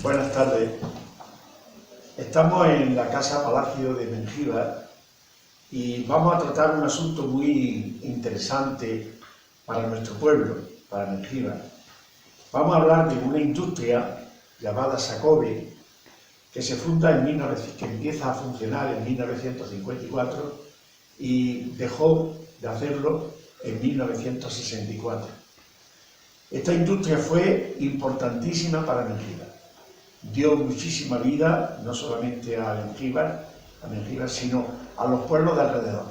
Buenas tardes. Estamos en la Casa Palacio de Mengíbar y vamos a tratar un asunto muy interesante para nuestro pueblo, para Mengíbar. Vamos a hablar de una industria llamada Sacove, que que empieza a funcionar en 1954 y dejó de hacerlo en 1964. Esta industria fue importantísima para Mengíbar. Dio muchísima vida, no solamente a Mengíbar, sino a los pueblos de alrededor.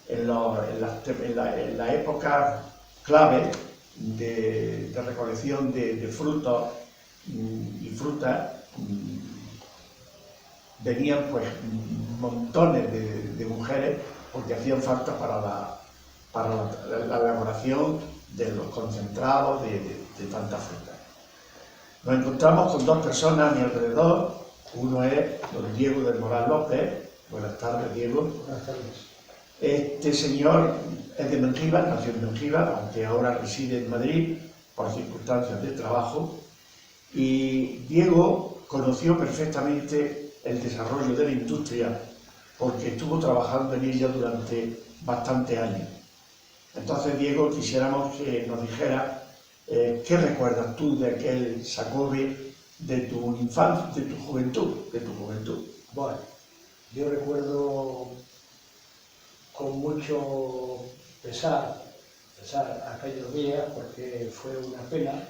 En la época clave de recolección de frutos y frutas, venían pues montones de mujeres porque hacían falta para la elaboración de los concentrados de tanta fruta. Nos encontramos con dos personas a mi alrededor. Uno es don Diego del Moral López. Buenas tardes, Diego. Buenas tardes. Este señor es de Mengíbar, nació en Mengíbar, aunque ahora reside en Madrid por circunstancias de trabajo. Y Diego conoció perfectamente el desarrollo de la industria porque estuvo trabajando en ella durante bastantes años. Entonces, Diego, quisiéramos que nos dijera ¿qué recuerdas tú de aquel Sacove de tu infancia, de tu juventud? Bueno, yo recuerdo con mucho pesar aquellos días, porque fue una pena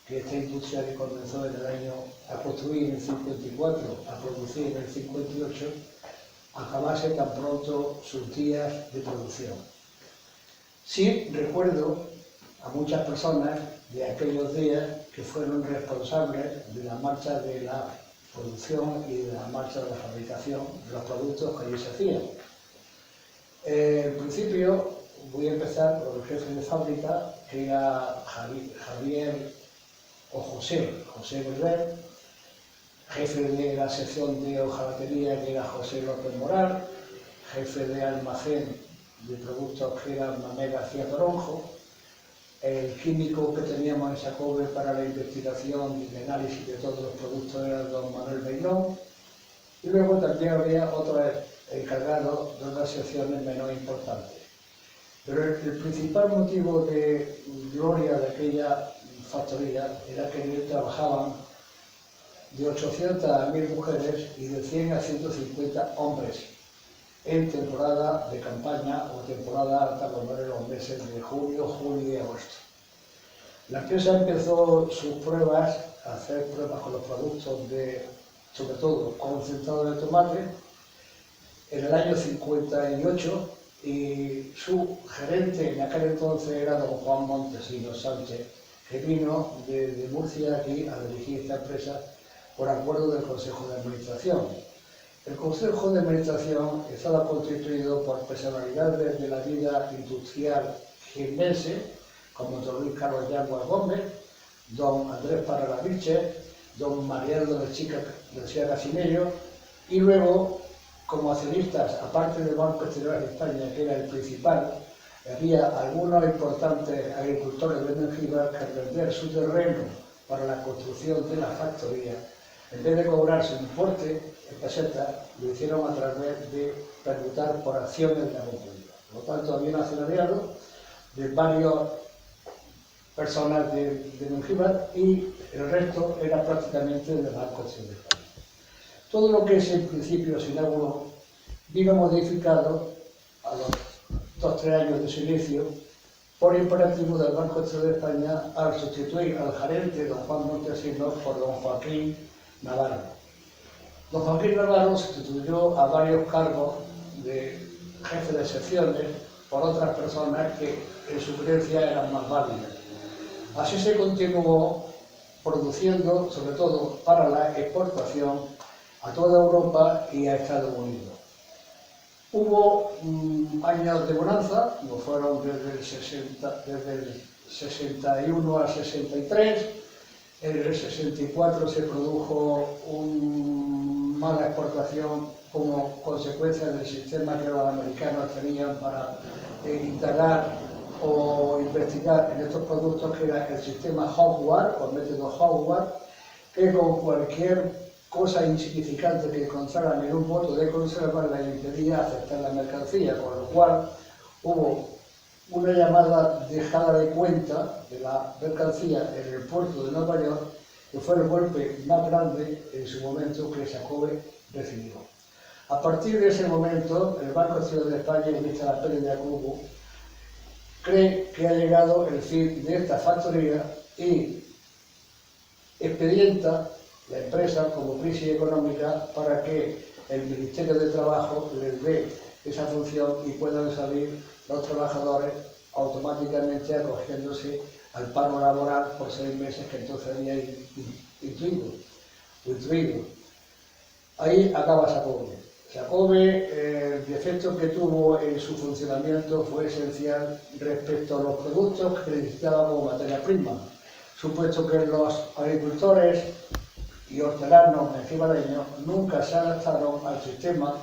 que esta industria que comenzó en el año a construir en el 54, a producir en el 58, acabase tan pronto sus días de producción. Sí recuerdo a muchas personas de aquellos días que fueron responsables de la marcha de la producción y de la marcha de la fabricación de los productos que allí se hacían. En principio voy a empezar por el jefe de fábrica, que era Javier o José Berber, jefe de la sección de hojalatería, que era José López Moral, jefe de almacén de productos, que era Manuel García Toronjo. El químico que teníamos en Sacove para la investigación y el análisis de todos los productos era don Manuel Beirón. Y luego también había otros encargados de otras secciones menos importantes. Pero el principal motivo de gloria de aquella factoría era que en él trabajaban de 800 a 1000 mujeres y de 100 a 150 hombres en temporada de campaña o temporada alta, como eran los meses de junio, julio y agosto. La empresa empezó sus pruebas, a hacer pruebas con los productos sobre todo concentrado de tomate, en el año 58, y su gerente en aquel entonces era don Juan Montesinos Sánchez, que vino de Murcia aquí a dirigir esta empresa por acuerdo del Consejo de Administración. El Consejo de Administración estaba constituido por personalidades de la vida industrial jiennense, como don Luis Carlos Yanguas Gómez, don Andrés Parravich, don Mariano de Chica García Casimiro, y luego, como accionistas, aparte del Banco Exterior de España, que era el principal, había algunos importantes agricultores de Mengíbar que, al vender su terreno para la construcción de la factoría, en vez de cobrarse un porte en pesetas, lo hicieron a través de permutar por acciones de algún pueblo. Por lo tanto, había un accionariado de varias personas de Mengíbar y el resto era prácticamente del Banco Exterior de España. Todo lo que en principio se inauguró vino modificado a los 2-3 años de su inicio por imperativo del Banco Exterior de España al sustituir al gerente don Juan Montesinos por don Joaquín Navarro. Don Joaquín Navarro sustituyó a varios cargos de jefe de secciones por otras personas que en su creencia eran más válidas. Así se continuó produciendo, sobre todo para la exportación, a toda Europa y a Estados Unidos. Hubo años de bonanza, como fueron desde el 61 al 63, en el 64 se produjo una mala exportación como consecuencia del sistema que los americanos tenían para indagar o investigar en estos productos, que era el sistema Howard o el método Howard, que con cualquier cosa insignificante que encontraran en un bote de conserva le impedía aceptar la mercancía, con lo cual hubo una llamada dejada de cuenta de la mercancía en el puerto de Nueva York, que fue el golpe más grande en su momento que Jacobi recibió. A partir de ese momento, el Banco Nacional de España, en vista de la pérdida que hubo, cree que ha llegado el fin de esta factoría y expedienta la empresa como crisis económica para que el Ministerio de Trabajo les dé esa función y puedan salir los trabajadores automáticamente acogiéndose al paro laboral por 6 meses que entonces había intuido. Ahí acaba Jacobi. Jacobi, el defecto que tuvo en su funcionamiento fue esencial respecto a los productos que necesitaba como materia prima, supuesto que los agricultores y hortelanos mengibareños nunca se adaptaron al sistema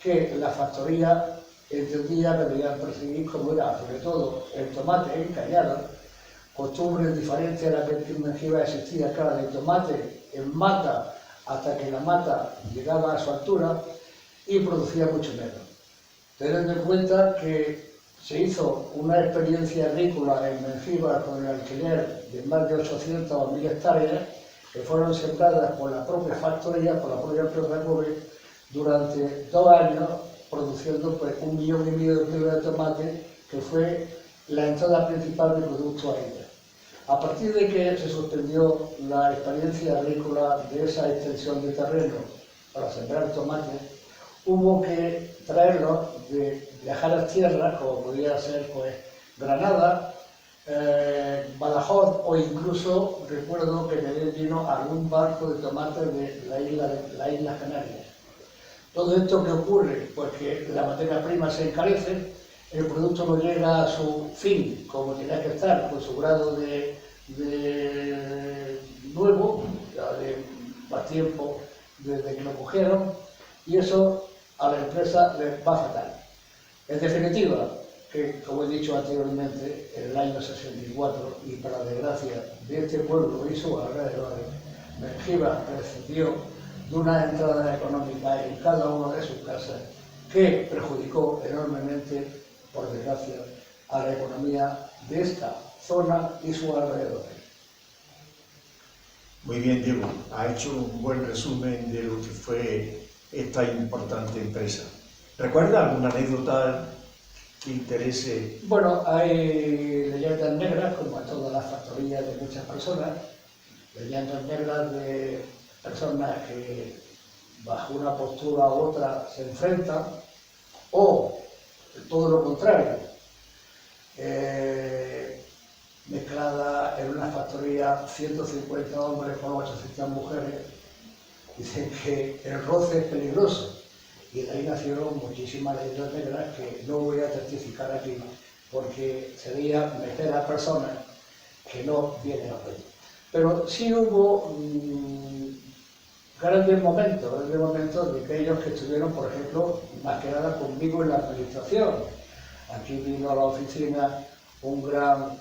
que la factoría entendía que debían perseguir, como era sobre todo el tomate en cañada, costumbre diferente a la que en Mengibar existía, claro, de tomate en mata hasta que la mata llegaba a su altura y producía mucho menos. Teniendo en cuenta que se hizo una experiencia agrícola en Mengibar con el alquiler de más de 800 o 1000 hectáreas que fueron sembradas por la propia factoría, por la propia empresa Jacobi, durante 2 años, produciendo pues 1,5 millones de kilos de tomate, que fue la entrada principal del producto a ella. A partir de que se suspendió la experiencia agrícola de esa extensión de terreno para sembrar tomate, hubo que traerlo de lejanas tierras, como podía ser pues Granada, Badajoz, o incluso recuerdo que también vino algún barco de tomate de las Islas Canarias. Todo esto que ocurre, pues que la materia prima se encarece, el producto no llega a su fin como tenía que estar, con su grado de nuevo, ya de más tiempo desde que lo cogieron, y eso a la empresa les va fatal. En definitiva, que como he dicho anteriormente, en el año 64, y para desgracia de este pueblo y sus alrededores, Mengibar recibió de una entrada económica en cada una de sus casas que perjudicó enormemente, por desgracia, a la economía de esta zona y sus alrededores. Muy bien, Diego, ha hecho un buen resumen de lo que fue esta importante empresa. ¿Recuerda alguna anécdota que interese? Bueno, hay leyendas negras, como en todas las factorías de muchas personas, leyendas negras de personas que bajo una postura u otra se enfrentan, o todo lo contrario, mezclada en una factoría 150 hombres con 800 mujeres, dicen que el roce es peligroso, y de ahí nacieron muchísimas leyendas negras que no voy a certificar aquí, porque sería meter a personas que no vienen a ver. Pero sí hubo grandes momentos de aquellos que estuvieron, por ejemplo, más que nada conmigo en la administración. Aquí vino a la oficina un gran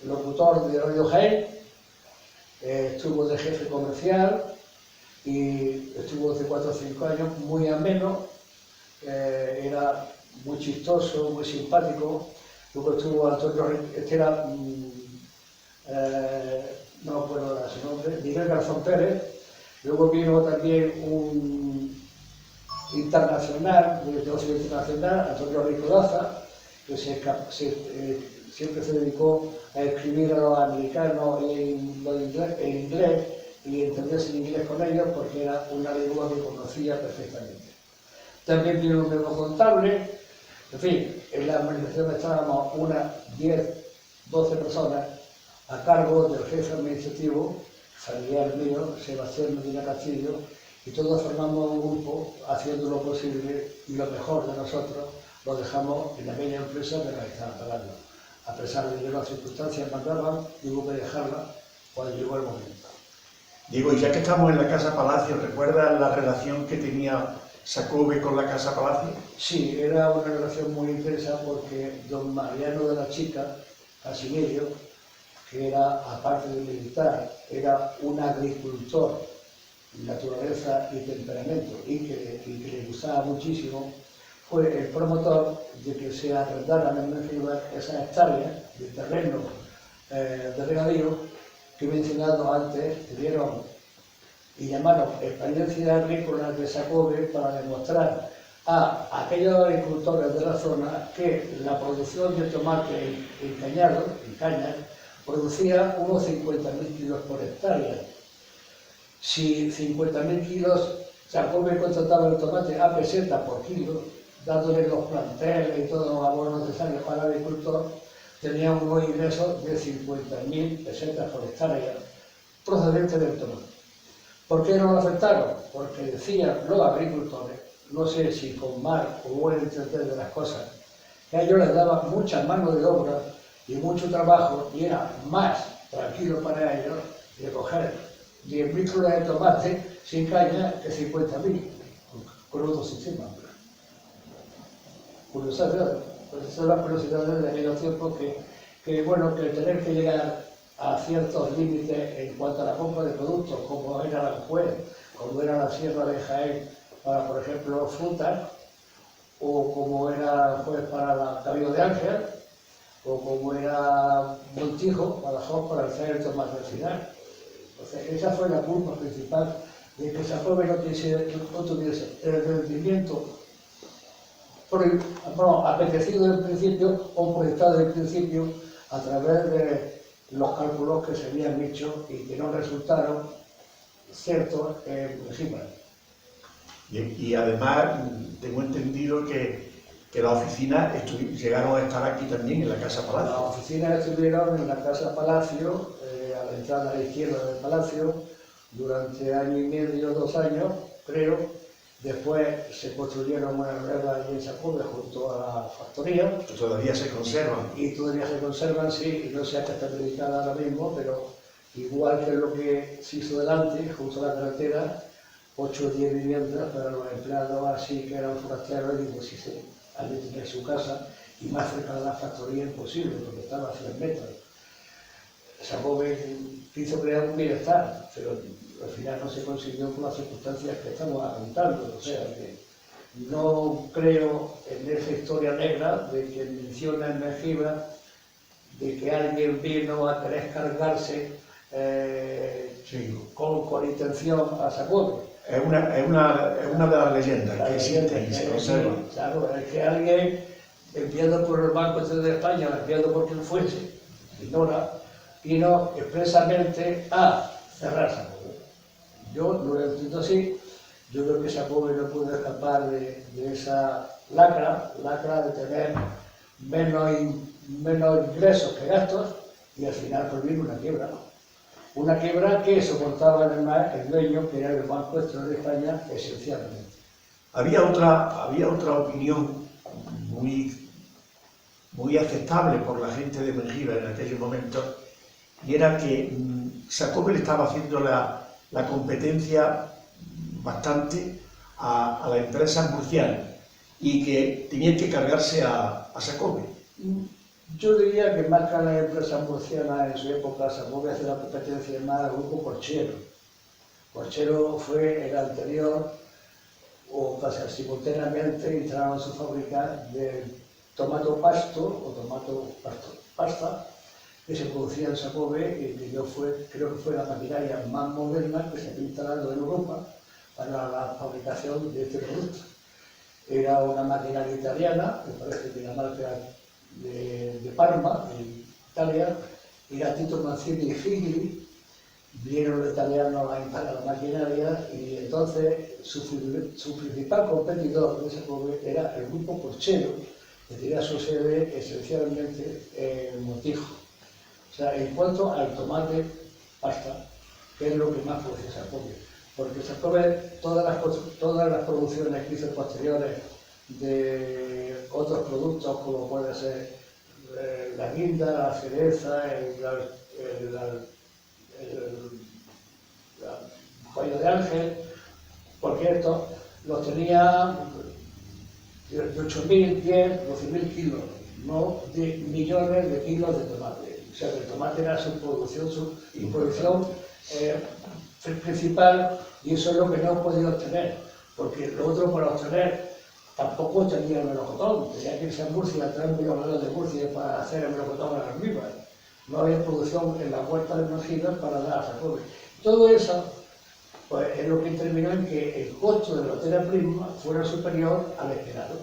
locutor de Radio Hey, estuvo de jefe comercial y estuvo hace 4 o 5 años, muy ameno, era muy chistoso, muy simpático. Luego estuvo Antonio, este era, no me acuerdo de su nombre, Miguel Garzón Pérez. Luego vino también un internacional, de negocio internacional, Antonio Rico Daza, que siempre se dedicó a escribir a los americanos en inglés y entenderse en inglés con ellos porque era una lengua que conocía perfectamente. También vino un nuevo contable. En fin, en la administración estábamos unas 10, 12 personas a cargo del jefe administrativo, familiar mío, Sebastián Medina Castillo, y todos formamos un grupo haciendo lo posible y lo mejor de nosotros lo dejamos en aquella empresa que nos estaban pagando. A pesar de que las circunstancias mandaban, hubo que dejarla cuando llegó el momento. Diego, y ya que estamos en la Casa Palacio, ¿recuerdas la relación que tenía Jacobi con la Casa Palacio? Sí, era una relación muy intensa porque don Mariano de la Chica, Casimiro, que era, aparte de militar, era un agricultor, naturaleza y temperamento, y que le gustaba muchísimo, fue el promotor de que se arrendaran en Mengíbar esas hectáreas de terreno de regadío que he mencionado antes, que dieron y llamaron experiencia agrícola de Xacobbe para demostrar a aquellos agricultores de la zona que la producción de tomate en cañas, producía unos 50.000 kilos por hectárea. Si 50.000 kilos, Xacobbe contrataba el tomate a peseta por kilo, dándole los planteles y todos los abonos necesarios para el agricultor, tenía unos ingresos de 50.000 pesetas por hectárea procedentes del tomate. ¿Por qué no lo aceptaron? Porque decían los agricultores, no sé si con mal o buen entender de las cosas, que a ellos les daban mucha mano de obra y mucho trabajo y era más tranquilo para ellos de coger 10.000 kilos de tomate sin caña que 50.000 con otro sistema. Curiosidad, pues esas son las curiosidades de aquellos tiempos que tener que llegar a ciertos límites en cuanto a la compra de productos, como era Aranjuez, como era la Sierra de Jaén para, por ejemplo, frutas, o como era Aranjuez para la Cabello de Ángel, o como era Montijo, Badajoz, para hacer el tomate al final. Entonces, esa fue la culpa principal de que Xacobbe no tuviese el rendimiento apetecido del principio o proyectado del principio a través de los cálculos que se habían hecho y que no resultaron ciertos en Mengíbar. Y además tengo entendido que las oficinas llegaron a estar aquí también en la Casa Palacio. Las oficinas estuvieron en la Casa Palacio, a la entrada a la izquierda del Palacio, durante año y medio, 2 años, creo. Después se construyeron una nueva allí en Xacobbe junto a la factoría. Que todavía se conservan. Y todavía se conservan, sí, y no sé a qué está dedicada ahora mismo, pero igual que lo que se hizo delante, junto a la carretera, 8 o 10 viviendas para los empleados así que eran forasteros, y pues sí, alguien tenía su casa, y más cerca de la factoría imposible, porque estaba a 100 metros. Xacobbe quiso crear un bienestar, pero al final no se consiguió por las circunstancias que estamos apuntando. O sea que no creo en esa historia negra de que menciona en Mengíbar de que alguien vino a querer cargarse con intención a Xacobbe. Es una de las leyendas que existen y se conservan. Claro, es que alguien, enviado por el Banco Central de España, enviado por quien fuese, ignora, vino expresamente a cerrar Xacobbe. Yo no lo entiendo así. Yo creo que Xacobbe no pudo escapar de esa lacra de tener menos ingresos que gastos y al final prohibir una quiebra. Una quiebra que soportaba además el dueño, que era el Banco Central de España, esencialmente. Había otra opinión muy aceptable por la gente de Mengíbar en aquellos momentos, y era que Xacobbe le estaba haciendo la competencia bastante a la empresa murciana y que tenían que cargarse a Xacobbe. Yo diría que más que a las empresas murcianas en su época, Xacobbe hace la competencia más al grupo Corchero. Corchero fue el anterior, o casi simultáneamente instalaron su fábrica de tomato pasto o tomato pasta, que se producía en Xacobbe y que creo que fue la maquinaria más moderna que se había instalado en Europa para la fabricación de este producto. Era una maquinaria italiana, me parece que la marca de Parma, en Italia, era Tito Manzini y Figli. Vieron los italianos a instalar la maquinaria y entonces su principal competidor de Xacobbe era el grupo Corchero, que tenía su sede esencialmente en Montijo. O sea, en cuanto al tomate pasta, que es lo que más produce Xacobbe. Porque Xacobbe, todas las producciones que hizo posteriores de otros productos, como puede ser la guinda, la cereza, el Cabello de Ángel, porque estos los tenía de 8.000, 10.000, 12.000 kilos, no de millones de kilos de tomate. O sea, el tomate era su producción principal, y eso es lo que no he podido obtener, porque lo otro para obtener tampoco tenía el melocotón, tenía que irse a Murcia, traer un melocotón de Murcia para hacer el melocotón en almíbar. No había producción en la huerta de Mengíbar para dar a Jacobi. Todo eso pues, es lo que terminó en que el costo de la materia prima fuera superior al esperado.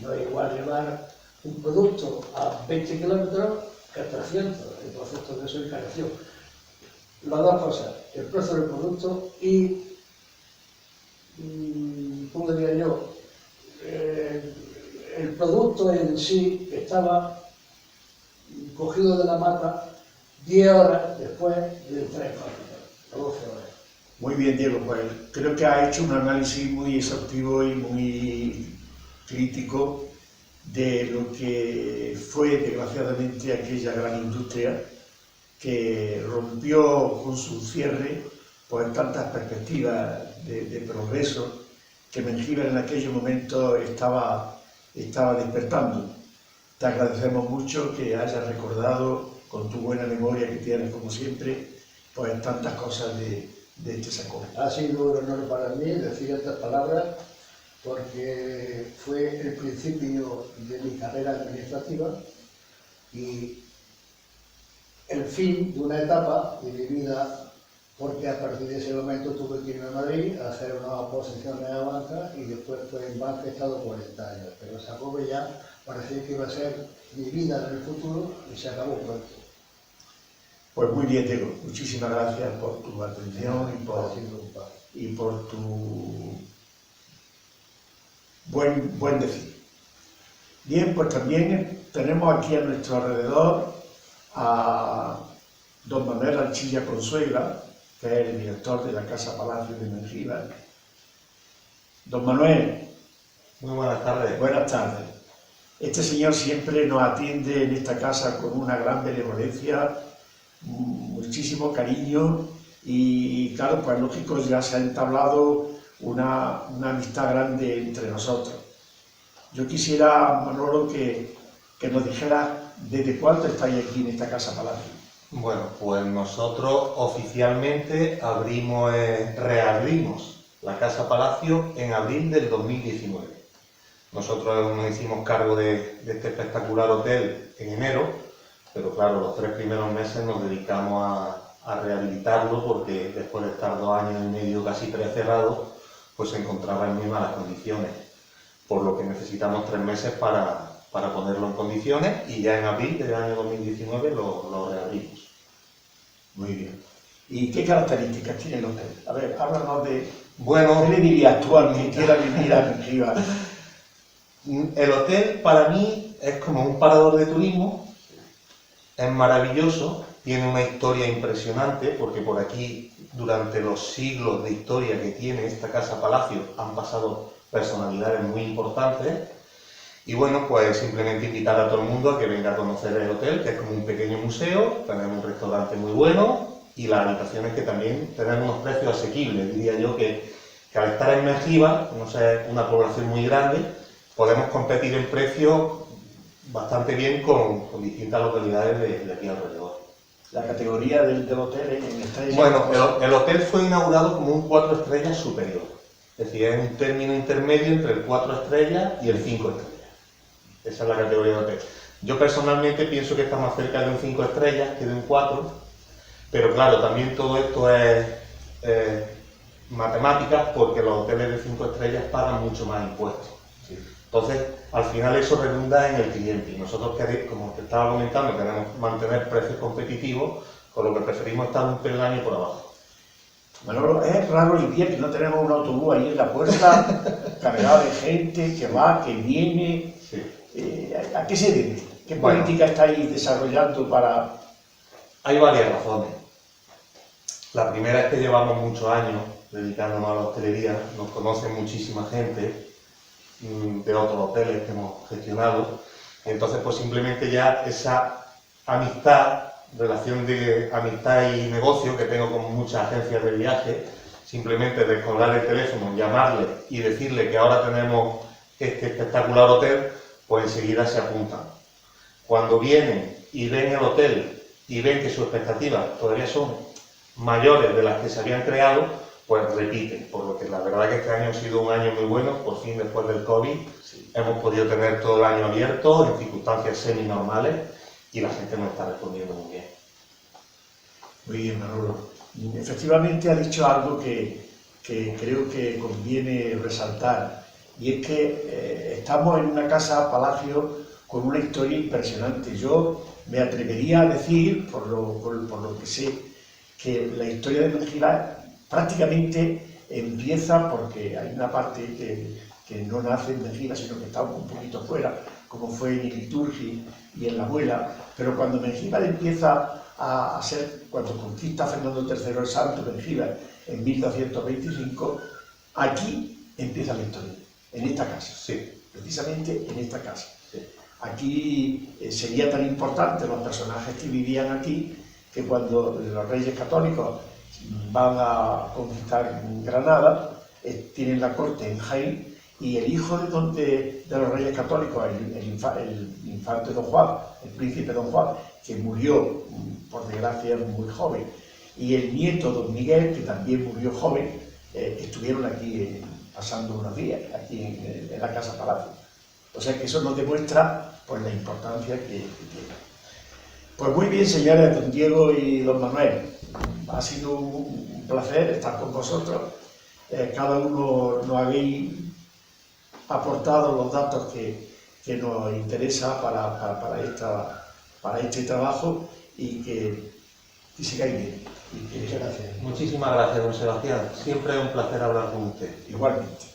No es igual llevar un producto a 20 kilómetros que a 300, entonces todo eso encareció. Las dos cosas, el precio del producto y, ¿cómo diría yo? El producto en sí estaba cogido de la mata 10 horas después del tren, 12 horas. Muy bien, Diego, pues creo que ha hecho un análisis muy exhaustivo y muy crítico de lo que fue desgraciadamente aquella gran industria que rompió con su cierre pues tantas perspectivas de progreso que Mengíbar en aquellos momentos estaba despertando. Te agradecemos mucho que hayas recordado con tu buena memoria que tienes como siempre pues tantas cosas de este Sacón. Ha sido un honor para mí decir estas palabras porque fue el principio de mi carrera administrativa y el fin de una etapa de mi vida, porque a partir de ese momento tuve que irme a Madrid a hacer unas oposiciones a banca y después en banca he estado 40 años, pero Sacón ya parecía que iba a ser mi vida en el futuro y se acabó pronto. Pues muy bien, Diego, muchísimas gracias por tu atención y por tu buen decir. Bien, pues también tenemos aquí a nuestro alrededor a don Manuel Archilla Consuegra, que es el director de la Casa Palacio de Mengíbar. Don Manuel. Muy buenas tardes. Buenas tardes. Este señor siempre nos atiende en esta casa con una gran benevolencia, muchísimo cariño y claro, pues lógico, ya se ha entablado una amistad grande entre nosotros. Yo quisiera, Manolo, que nos dijera desde cuándo estáis aquí en esta Casa Palacio. Bueno, pues nosotros oficialmente reabrimos la Casa Palacio en abril del 2019. Nosotros nos hicimos cargo de este espectacular hotel en enero, pero claro, los 3 primeros meses nos dedicamos a rehabilitarlo porque después de estar 2 años y medio, casi 3 cerrados, pues se encontraba en muy malas condiciones, por lo que necesitamos 3 meses para ponerlo en condiciones y ya en abril del año 2019 lo reabrimos. Muy bien. ¿Y qué características tiene el hotel? A ver, háblanos de... Bueno, ¿qué le dirías tú al que quiera venir a Mengíbar? El hotel para mí es como un parador de turismo, es maravilloso, tiene una historia impresionante porque por aquí durante los siglos de historia que tiene esta Casa Palacio han pasado personalidades muy importantes y bueno, pues simplemente invitar a todo el mundo a que venga a conocer el hotel, que es como un pequeño museo, tenemos un restaurante muy bueno y las habitaciones que también tenemos unos precios asequibles. Diría yo que al estar en Mengíbar, no sé, una población muy grande, podemos competir en precio bastante bien con distintas localidades de aquí alrededor. La categoría del hotel en estrellas... Bueno, el hotel fue inaugurado como un 4 estrellas superior, es decir, es un término intermedio entre el 4 estrellas y el 5 estrellas. Esa es la categoría de hotel. Yo personalmente pienso que está más cerca de un 5 estrellas que de un 4, pero claro, también todo esto es matemáticas porque los hoteles de 5 estrellas pagan mucho más impuestos. Entonces, al final eso redunda en el cliente y nosotros, como te estaba comentando, queremos mantener precios competitivos, con lo que preferimos estar un peldaño por abajo. Manolo, es raro el día que no tenemos un autobús ahí en la puerta cargado de gente que va, que viene. Sí. ¿A qué se debe? ¿Qué política estáis desarrollando para...? Hay varias razones. La primera es que llevamos muchos años dedicándonos a la hostelería, nos conoce muchísima gente de otros hoteles que hemos gestionado, y entonces pues simplemente ya esa amistad, relación de amistad y negocio que tengo con muchas agencias de viaje, simplemente descolgar el teléfono, llamarle y decirle que ahora tenemos este espectacular hotel, pues enseguida se apuntan. Cuando vienen y ven el hotel y ven que sus expectativas todavía son mayores de las que se habían creado, pues repiten. Por lo que la verdad que este año ha sido un año muy bueno, por fin después del COVID hemos podido tener todo el año abierto en circunstancias semi-normales y la gente nos está respondiendo muy bien. Muy bien, Manolo. Efectivamente ha dicho algo que creo que conviene resaltar, y es que estamos en una casa palacio con una historia impresionante. Yo me atrevería a decir, por lo que sé, que la historia de Mengíbar prácticamente empieza porque hay una parte que no nace en Mengíbar, sino que está un poquito fuera, como fue en Iliturgi y en la Muela, pero cuando Mengíbar empieza a ser, cuando conquista Fernando III el Santo Mengíbar en 1225, aquí empieza la historia, en esta casa, Sí. precisamente en esta casa. Aquí sería tan importante los personajes que vivían aquí, que cuando los reyes católicos van a conquistar Granada, tienen la corte en Jaén, y el hijo de los reyes católicos, el infante Don Juan, el príncipe Don Juan, que murió, por desgracia, muy joven, y el nieto Don Miguel, que también murió joven, estuvieron aquí pasando unos días, aquí en la Casa Palacio. O sea que eso nos demuestra pues, la importancia que tiene. Pues muy bien, señores, don Diego y don Manuel, ha sido un placer estar con vosotros. Cada uno nos habéis aportado los datos que nos interesa para este trabajo, y que sigáis bien. Muchas gracias. Muchísimas gracias, don Sebastián. Siempre es un placer hablar con usted. Igualmente.